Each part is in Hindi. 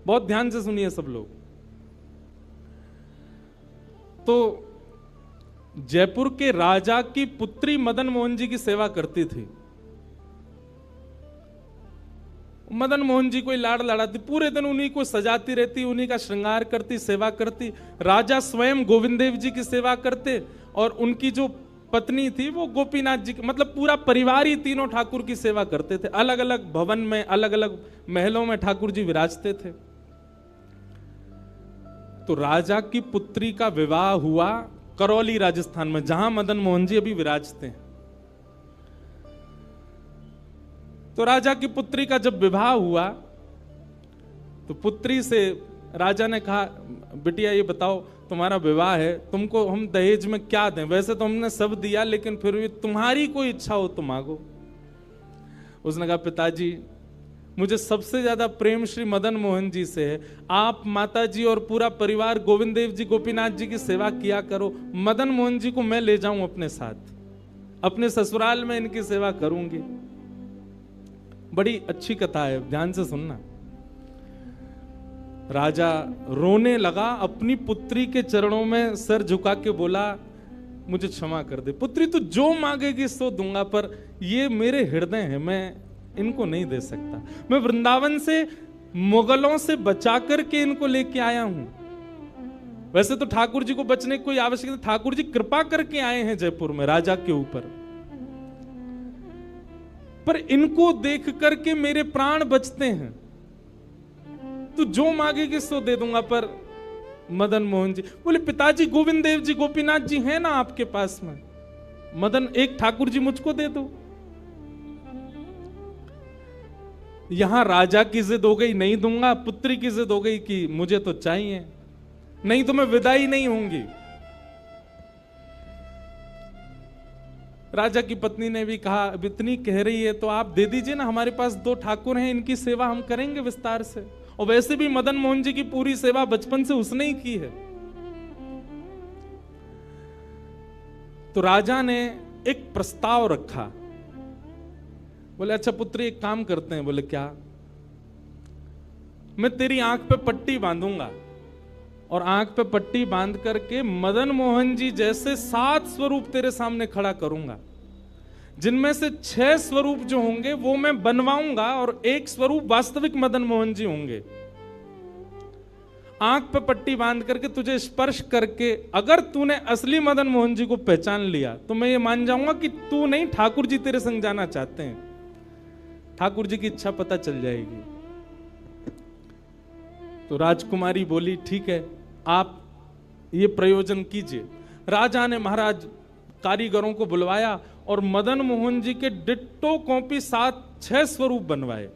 बहुत ध्यान से सुनिए सब लोग। तो जयपुर के राजा की पुत्री मदन मोहन जी की सेवा करती थी। मदन मोहन जी कोई लाड़ लड़ाती, पूरे दिन उन्हीं को सजाती रहती, उन्हीं का श्रृंगार करती, सेवा करती। राजा स्वयं गोविंद देव जी की सेवा करते और उनकी जो पत्नी थी वो गोपीनाथ जी की, मतलब पूरा परिवार ही तीनों ठाकुर की सेवा करते थे। अलग अलग भवन में, अलग अलग महलों में ठाकुर जी विराजते थे। तो राजा की पुत्री का विवाह हुआ करौली राजस्थान में, जहां मदन मोहन जी अभी विराजते हैं। तो राजा की पुत्री का जब विवाह हुआ तो पुत्री से राजा ने कहा, बिटिया ये बताओ तुम्हारा विवाह है, तुमको हम दहेज में क्या दें? वैसे तो हमने सब दिया, लेकिन फिर भी तुम्हारी कोई इच्छा हो तो मांगो। उसने कहा, पिताजी मुझे सबसे ज्यादा प्रेम श्री मदन मोहन जी से है। आप माता जी और पूरा परिवार गोविंद देव जी गोपीनाथ जी की सेवा किया करो। मदन मोहन जी को मैं ले जाऊं अपने साथ, अपने ससुराल में इनकी सेवा करूंगी। बड़ी अच्छी कथा है, ध्यान से सुनना। राजा रोने लगा, अपनी पुत्री के चरणों में सिर झुका के बोला, मुझे क्षमा कर दे पुत्री, तू जो मांगेगी सो दूंगा, पर ये मेरे हृदय है, मैं इनको नहीं दे सकता। मैं वृंदावन से मुगलों से बचा करके इनको लेके आया हूं। वैसे तो ठाकुर जी को बचने की कोई आवश्यकता, ठाकुर जी कृपा करके आए हैं जयपुर में राजा के ऊपर, पर इनको देख करके मेरे प्राण बचते हैं। तू जो मांगेगी सो दे दूंगा। पर मदन मोहन जी बोले, पिताजी गोविंद देव जी गोपीनाथ जी हैं ना आपके पास में, मदन एक ठाकुर जी मुझको दे दो। यहां राजा की जिद हो गई, नहीं दूंगा। पुत्री की जिद हो गई कि मुझे तो चाहिए, नहीं तो मैं विदाई नहीं होंगी। राजा की पत्नी ने भी कहा, अब इतनी कह रही है तो आप दे दीजिए ना, हमारे पास 2 ठाकुर हैं, इनकी सेवा हम करेंगे विस्तार से। और वैसे भी मदन मोहन जी की पूरी सेवा बचपन से उसने ही की है। तो राजा ने एक प्रस्ताव रखा। बोले, अच्छा पुत्री एक काम करते हैं। बोले, क्या? मैं तेरी आंख पे पट्टी बांधूंगा और आंख पे पट्टी बांध करके मदन मोहन जी जैसे 7 स्वरूप तेरे सामने खड़ा करूंगा, जिनमें से 6 स्वरूप जो होंगे वो मैं बनवाऊंगा और 1 स्वरूप वास्तविक मदन मोहन जी होंगे। आंख पे पट्टी बांध करके तुझे स्पर्श करके अगर तूने असली मदन मोहन जी को पहचान लिया तो मैं ये मान जाऊंगा कि तू नहीं, ठाकुर जी तेरे संग जाना चाहते हैं। ठाकुर जी की इच्छा पता चल जाएगी। तो राजकुमारी बोली, ठीक है, आप ये प्रयोजन कीजिए। राजा ने महाराज कारीगरों को बुलवाया और मदन मोहन जी के डिट्टो कॉपी 6 स्वरूप बनवाए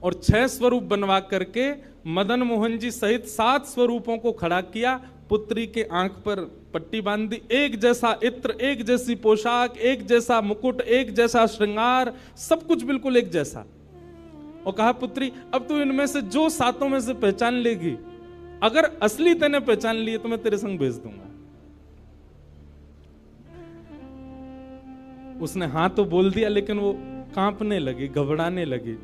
और 6 स्वरूप बनवा करके मदन मोहन जी सहित 7 स्वरूपों को खड़ा किया। पुत्री के आंख पर पट्टी बांध दी, एक जैसा इत्र, एक जैसी पोशाक, एक जैसा मुकुट, एक जैसा श्रृंगार, सब कुछ बिल्कुल एक जैसा। और कहा, पुत्री अब तू इनमें से जो 7 में से पहचान लेगी, अगर असली तेने पहचान लिए तो मैं तेरे संग भेज दूंगा। उसने हाँ तो बोल दिया, लेकिन वो कांपने लगी, घबराने लगी।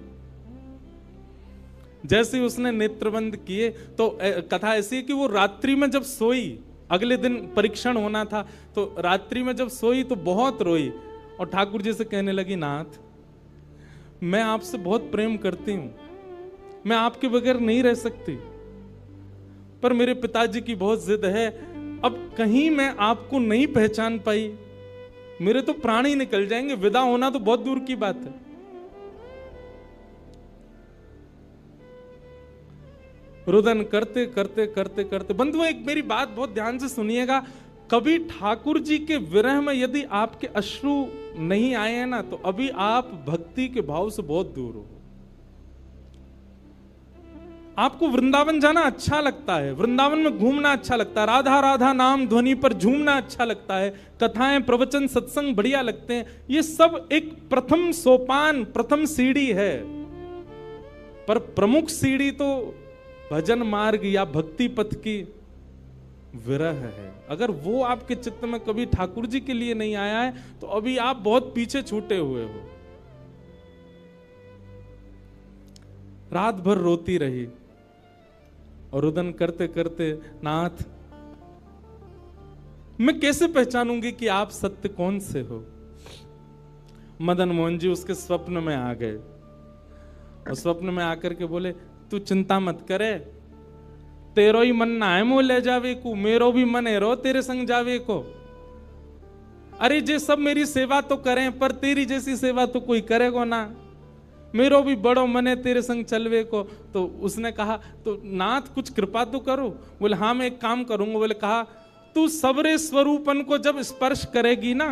जैसे ही उसने नेत्रबंद किए तो कथा ऐसी है कि वो रात्रि में जब सोई, अगले दिन परीक्षण होना था, तो रात्रि में जब सोई तो बहुत रोई और ठाकुर जी से कहने लगी, नाथ मैं आपसे बहुत प्रेम करती हूं, मैं आपके बगैर नहीं रह सकती, पर मेरे पिताजी की बहुत जिद है। अब कहीं मैं आपको नहीं पहचान पाई, मेरे तो प्राण ही निकल जाएंगे, विदा होना तो बहुत दूर की बात है। रुदन करते करते करते करते, बंधुओं एक मेरी बात बहुत ध्यान से सुनिएगा, कभी ठाकुर जी के विरह में यदि आपके अश्रु नहीं आए हैं ना, तो अभी आप भक्ति के भाव से बहुत दूर हो। आपको वृंदावन जाना अच्छा लगता है, वृंदावन में घूमना अच्छा लगता है, राधा राधा नाम ध्वनि पर झूमना अच्छा लगता है, कथाएं प्रवचन सत्संग बढ़िया लगते हैं, ये सब एक प्रथम सोपान, प्रथम सीढ़ी है। पर प्रमुख सीढ़ी तो भजन मार्ग या भक्ति पथ की विरह है। अगर वो आपके चित्त में कभी ठाकुर जी के लिए नहीं आया है तो अभी आप बहुत पीछे छूटे हुए हो। रात भर रोती रही और रुदन करते करते, नाथ मैं कैसे पहचानूंगी कि आप सत्य कौन से हो। मदन मोहन जी उसके स्वप्न में आ गए और स्वप्न में आकर के बोले, तू चिंता मत करे, तेरो ही मन ना है मोह ले जावे को, मेरो भी मन है रो तेरे संग जावे को। अरे जे सब मेरी सेवा तो करें, पर तेरी जैसी सेवा तो कोई करेगा ना, मेरो भी बड़ो मन है तेरे संग चलवे को। तो उसने कहा, तो नाथ कुछ कृपा तो करो। बोले हाँ मैं एक काम करूंगा। बोले कहा, तू सबरे स्वरूपन को जब स्पर्श करेगी ना,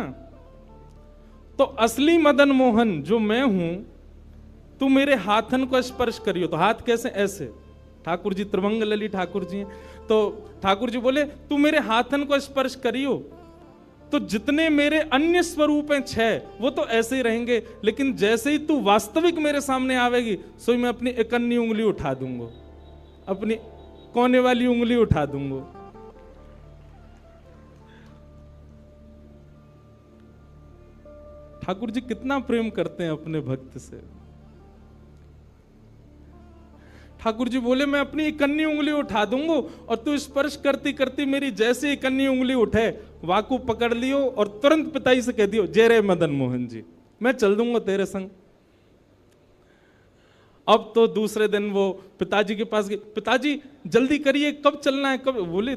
तो असली मदन मोहन जो मैं हूं, तू मेरे हाथन को स्पर्श करियो। तो हाथ कैसे? ऐसे। ठाकुर जी त्रिभंग लली ठाकुर जी हैं, तो ठाकुर जी बोले तू मेरे हाथन को स्पर्श करियो, तो जितने मेरे अन्य स्वरूप हैं 6 वो तो ऐसे ही रहेंगे, लेकिन जैसे ही तू वास्तविक मेरे सामने आवेगी, सो मैं अपनी इकन्नी उंगली उठा दूंगा, अपनी कोने वाली उंगली उठा दूंगा। ठाकुर जी कितना प्रेम करते हैं अपने भक्त से। ठाकुर जी बोले मैं अपनी इकन्नी उंगली उठा दूंगा और तू स्पर्श करती करती मेरी जैसे इकन्नी उंगली उठे, वाकू पकड़ लियो और तुरंत पिताजी से कह दियो, जय रे मदन मोहन जी, मैं चल दूंगा तेरे संग। अब तो दूसरे दिन वो पिताजी के पास गए, पिताजी जल्दी करिए, कब चलना है, कब? बोले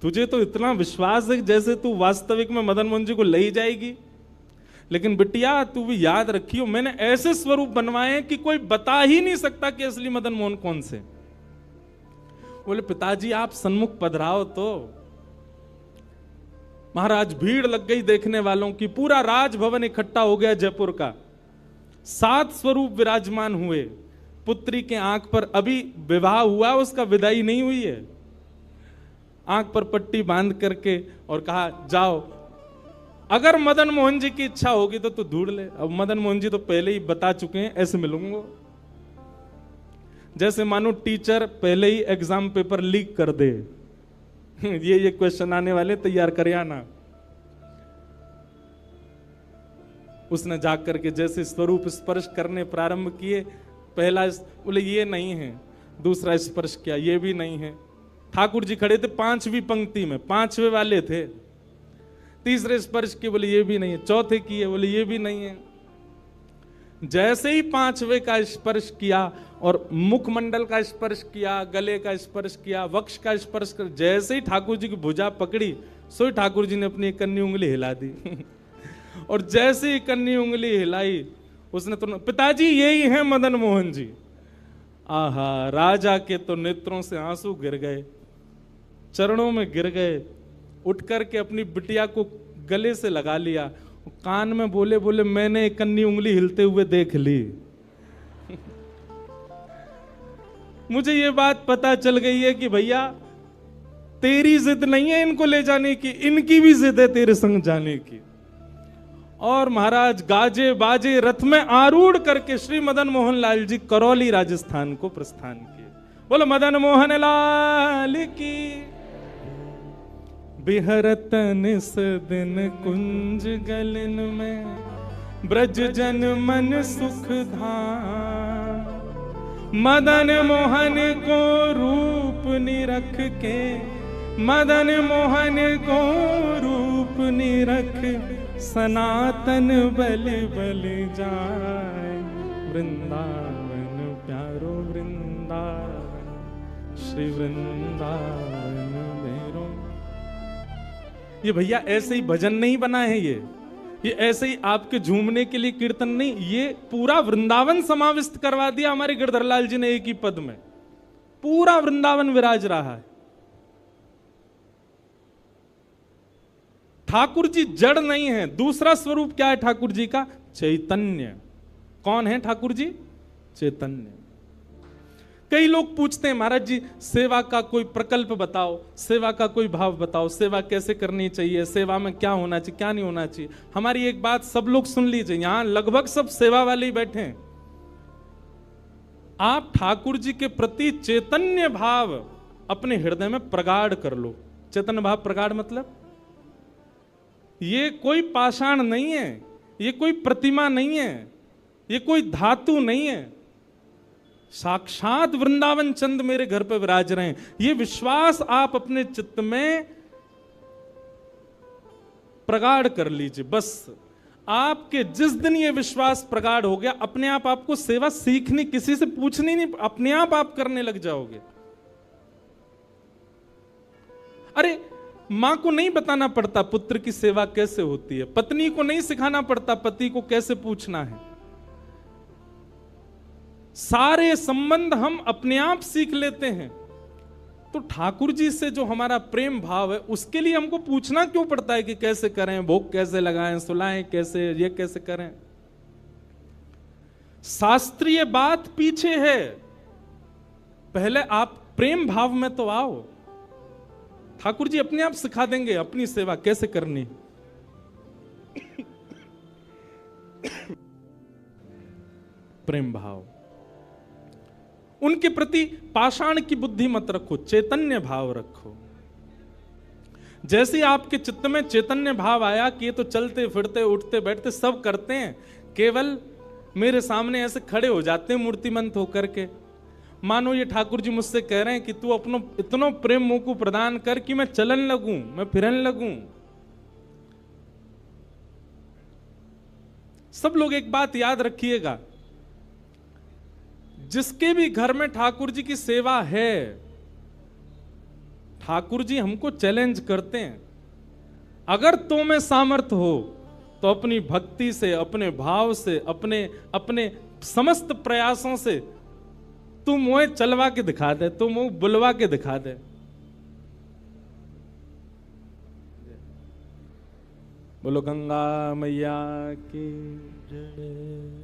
तुझे तो इतना विश्वास है जैसे तू वास्तविक में मदन मोहन जी को ले ही जाएगी, लेकिन बिटिया तू भी याद रखियो, मैंने ऐसे स्वरूप बनवाए हैं कि कोई बता ही नहीं सकता कि असली मदन मोहन कौन से। बोले पिताजी आप सन्मुख पधराओ। तो महाराज भीड़ लग गई देखने वालों की, पूरा राजभवन इकट्ठा हो गया जयपुर का। 7 स्वरूप विराजमान हुए। पुत्री के आंख पर अभी विवाह हुआ, उसका विदाई नहीं हुई है, आंख पर पट्टी बांध करके और कहा जाओ, अगर मदन मोहन जी की इच्छा होगी तो तू ढूंढ ले। अब मदन मोहन जी तो पहले ही बता चुके हैं, ऐसे मिलूंगा। जैसे मानो टीचर पहले ही एग्जाम पेपर लीक कर दे, ये क्वेश्चन आने वाले, तैयार कर आना। उसने जाग करके जैसे स्वरूप स्पर्श करने प्रारंभ किए, पहला बोले ये नहीं है, दूसरा स्पर्श किया, ये भी नहीं है। ठाकुर जी खड़े थे 5वीं पंक्ति में, 5वें वाले थे। तीसरे स्पर्श किए, बोले ये भी नहीं है। चौथे किए, बोले ये भी नहीं है। जैसे ही 5वें का स्पर्श किया और मुखमंडल का स्पर्श किया, गले का स्पर्श किया, वक्ष का स्पर्श कर, जैसे ही ठाकुर जी की भुजा पकड़ी, सो ठाकुर जी ने अपनी इकन्नी उंगली हिला दी। और जैसे ही इकन्नी उंगली हिलाई, उसने तो, पिताजी यही है मदन मोहन जी। आहा, राजा के तो नेत्रों से आंसू गिर गए, चरणों में गिर गए, उठ करके अपनी बिटिया को गले से लगा लिया, कान में बोले बोले मैंने इकन्नी उंगली हिलते हुए देख ली। मुझे ये बात पता चल गई है कि भैया तेरी जिद नहीं है इनको ले जाने की, इनकी भी जिद है तेरे संग जाने की। और महाराज गाजे बाजे रथ में आरूढ़ करके श्री मदन मोहन लाल जी करौली राजस्थान को प्रस्थान किए। बोलो मदन मोहन लाल की। बिहरत निस दिन कुंज गलन में, ब्रज जन मन सुख धाम। मदन मोहन को रूप निरख के, मदन मोहन को रूप निरख, सनातन बल बल जाए। वृंदावन प्यारो वृंदावन, श्री वृंदावन मेरो। ये भैया ऐसे ही भजन नहीं बना है, ये ऐसे ही आपके झूमने के लिए कीर्तन नहीं, ये पूरा वृंदावन समाविष्ट करवा दिया हमारे गिरधरलाल जी ने एक ही पद में। पूरा वृंदावन विराज रहा है। ठाकुर जी जड़ नहीं है। दूसरा स्वरूप क्या है ठाकुर जी का? चैतन्य। कौन है ठाकुर जी? चैतन्य। कई लोग पूछते हैं महाराज जी सेवा का कोई प्रकल्प बताओ, सेवा का कोई भाव बताओ, सेवा कैसे करनी चाहिए, सेवा में क्या होना चाहिए क्या नहीं होना चाहिए। हमारी एक बात सब लोग सुन लीजिए, यहां लगभग सब सेवा वाले ही बैठे हैं। आप ठाकुर जी के प्रति चैतन्य भाव अपने हृदय में प्रगाढ़ कर लो। चैतन्य भाव प्रगाढ़ मतलब ये कोई पाषाण नहीं है, ये कोई प्रतिमा नहीं है, ये कोई धातु नहीं है। साक्षात वृंदावन चंद मेरे घर पे विराज रहे हैं। ये विश्वास आप अपने चित्त में प्रगाढ़ कर लीजिए। बस आपके जिस दिन ये विश्वास प्रगाढ़ हो गया, अपने आप आपको सेवा सीखनी, किसी से पूछनी नहीं, अपने आप करने लग जाओगे। अरे मां को नहीं बताना पड़ता पुत्र की सेवा कैसे होती है, पत्नी को नहीं सिखाना पड़ता पति को कैसे पूछना है। सारे संबंध हम अपने आप सीख लेते हैं। तो ठाकुर जी से जो हमारा प्रेम भाव है, उसके लिए हमको पूछना क्यों पड़ता है कि कैसे करें, भोग कैसे लगाएं, सुलाएं कैसे, ये कैसे करें। शास्त्रीय बात पीछे है, पहले आप प्रेम भाव में तो आओ। ठाकुर जी अपने आप सिखा देंगे अपनी सेवा कैसे करनी। प्रेम भाव, उनके प्रति पाषाण की बुद्धि मत रखो, चैतन्य भाव रखो। जैसे आपके चित्त में चैतन्य भाव आया कि ये तो चलते फिरते उठते बैठते सब करते हैं, केवल मेरे सामने ऐसे खड़े हो जाते हैं मूर्तिमंत होकर के, मानो ये ठाकुर जी मुझसे कह रहे हैं कि तू अपनो इतना प्रेम मुंह को प्रदान कर कि मैं चलन लगूं, मैं फिरन लगूं। सब लोग एक बात याद रखिएगा, जिसके भी घर में ठाकुर जी की सेवा है, ठाकुर जी हमको चैलेंज करते हैं, अगर तो में सामर्थ्य हो तो अपनी भक्ति से, अपने भाव से, अपने समस्त प्रयासों से तू मुझे चलवा के दिखा दे, तू मुझे बुलवा के दिखा दे। बोलो गंगा मैया की जय।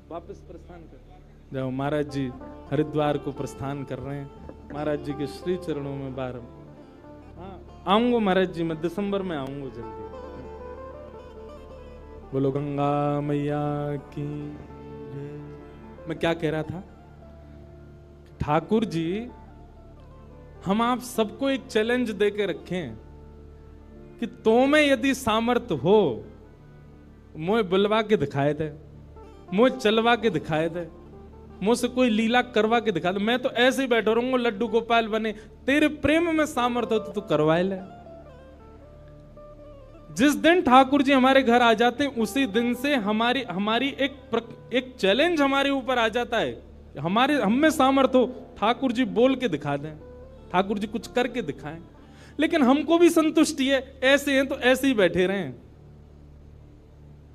वापस प्रस्थान कर जाओ। महाराज जी हरिद्वार को प्रस्थान कर रहे हैं, महाराज जी के श्री चरणों में बार। हाँ आऊंगा महाराज जी, मैं दिसंबर में आऊंगा जल्दी। बोलो गंगा मैया की जय। मैं क्या कह रहा था, ठाकुर जी हम आप सबको एक चैलेंज देके रखें कि तो में यदि सामर्थ्य हो मुझे बुलवा के दिखाए दे, मुझे चलवा के दिखाए दे, मुझसे कोई लीला करवा के दिखा दे। मैं तो ऐसे ही बैठा रहूंगा लड्डू गोपाल बने, तेरे प्रेम में सामर्थ्य हो तो तू करवाए ले। जिस दिन ठाकुर जी हमारे घर आ जाते हैं उसी दिन से हमारी एक चैलेंज हमारे ऊपर आ जाता है, हम में सामर्थ्य हो, ठाकुर जी बोल के दिखा दें, ठाकुर जी कुछ करके दिखाएं। लेकिन हमको भी संतुष्टि है, ऐसे हैं तो ऐसे ही बैठे रहें,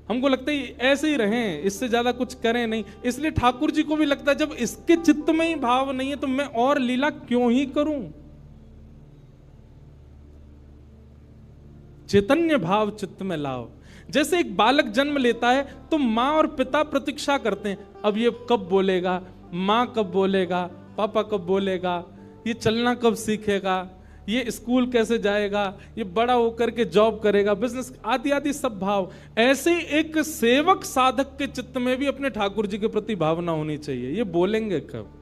हमको लगता है ऐसे ही रहें, इससे ज्यादा कुछ करें नहीं। इसलिए ठाकुर जी को भी लगता है जब इसके चित्त में ही भाव नहीं है तो मैं और लीला क्यों ही करूं। चैतन्य भाव चित्त में लाओ। जैसे एक बालक जन्म लेता है तो माँ और पिता प्रतीक्षा करते हैं, अब ये कब बोलेगा, माँ कब बोलेगा, पापा कब बोलेगा, ये चलना कब सीखेगा, ये स्कूल कैसे जाएगा, ये बड़ा होकर के जॉब करेगा, बिजनेस आदि आदि सब भाव। ऐसे एक सेवक साधक के चित्त में भी अपने ठाकुर जी के प्रति भावना होनी चाहिए, ये बोलेंगे कब।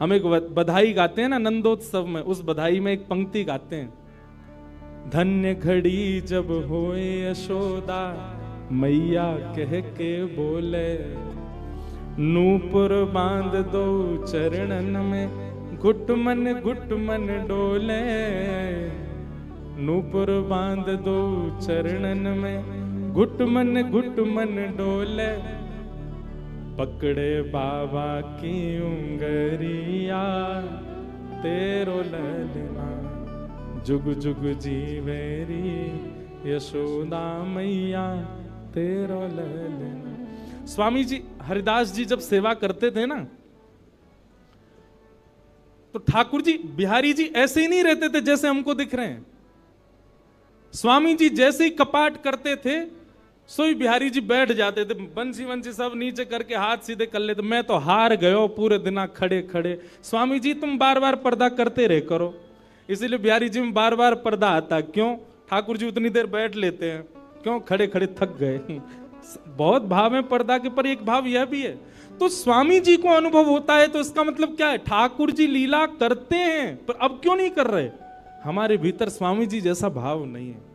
हम एक बधाई गाते हैं ना नंदोत्सव में, उस बधाई में एक पंक्ति गाते हैं, धन्य घड़ी जब होए यशोदा मैया कह के बोले, नूपुर बांध दो चरणन में घुट मन डोले, नूपुर बांध दो चरणन में घुट मन डोले, पकड़े बाबा की उंगरिया तेरो ललना जुग जुग जीवेरी यशोदा मैया तेरो ललना। स्वामी जी हरिदास जी जब सेवा करते थे ना तो ठाकुर जी बिहारी जी ऐसे ही नहीं रहते थे जैसे हमको दिख रहे हैं। स्वामी जी जैसे ही कपाट करते थे सोई बिहारी जी बैठ जाते थे, बंसी वंसी सब नीचे करके हाथ सीधे कर लेते। मैं तो हार गयो पूरे दिन खड़े खड़े, स्वामी जी तुम बार बार पर्दा करते रहे करो। इसीलिए बिहारी जी में बार बार पर्दा आता, क्यों, ठाकुर जी उतनी देर बैठ लेते हैं, क्यों, खड़े खड़े थक गए। बहुत भाव है पर्दा के, पर एक भाव यह भी है। तो स्वामी जी को अनुभव होता है तो इसका मतलब क्या है, ठाकुर जी लीला करते हैं पर अब क्यों नहीं कर रहे, हमारे भीतर स्वामी जी जैसा भाव नहीं है।